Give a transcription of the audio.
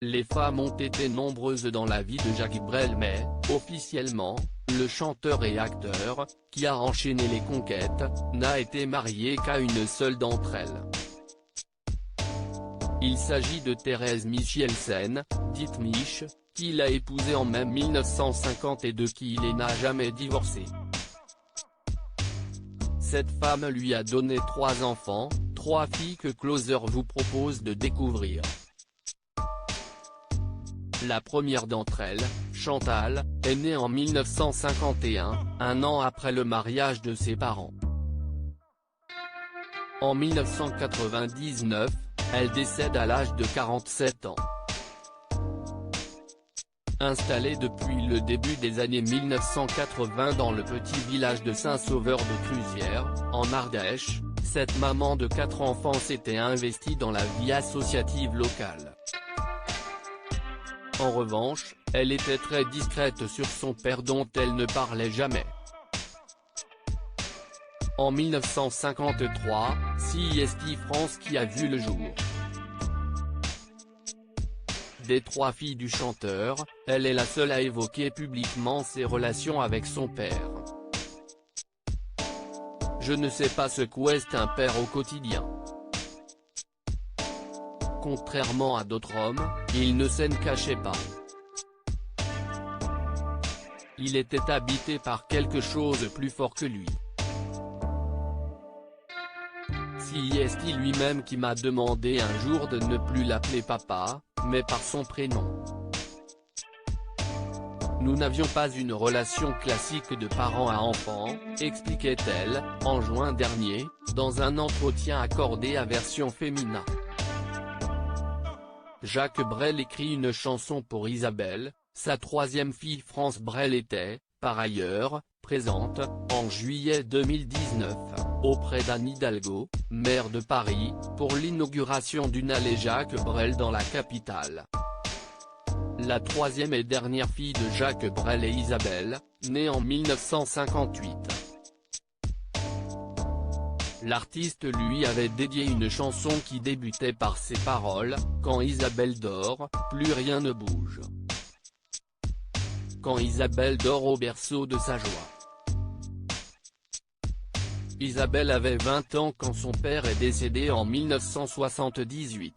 Les femmes ont été nombreuses dans la vie de Jacques Brel mais, officiellement, le chanteur et acteur, qui a enchaîné les conquêtes, n'a été marié qu'à une seule d'entre elles. Il s'agit de Thérèse Michelsen, dite Mich, qu'il a épousée en mai 1950 et de qui il n'a jamais divorcé. Cette femme lui a donné 3 enfants, 3 filles que Closer vous propose de découvrir. La première d'entre elles, Chantal, est née en 1951, un an après le mariage de ses parents. En 1999, elle décède à l'âge de 47 ans. Installée depuis le début des années 1980 dans le petit village de Saint-Sauveur-de-Cruzières, en Ardèche, cette maman de 4 enfants s'était investie dans la vie associative locale. En revanche, elle était très discrète sur son père dont elle ne parlait jamais. En 1953, CIST France qui a vu le jour. Des 3 filles du chanteur, elle est la seule à évoquer publiquement ses relations avec son père. Je ne sais pas ce qu'est un père au quotidien. Contrairement à d'autres hommes, il ne s'en cachait pas. Il était habité par quelque chose de plus fort que lui. CIST lui-même qui m'a demandé un jour de ne plus l'appeler papa, mais par son prénom. Nous n'avions pas une relation classique de parent à enfant, expliquait-elle, en juin dernier, dans un entretien accordé à Version Féminin. Jacques Brel écrit une chanson pour Isabelle, sa 3e fille. France Brel était, par ailleurs, présente, en juillet 2019, auprès d'Anne Hidalgo, maire de Paris, pour l'inauguration d'une allée Jacques Brel dans la capitale. La 3e et dernière fille de Jacques Brel et Isabelle, née en 1958. L'artiste lui avait dédié une chanson qui débutait par ces paroles, « Quand Isabelle dort, plus rien ne bouge. Quand Isabelle dort au berceau de sa joie. » Isabelle avait 20 ans quand son père est décédé en 1978.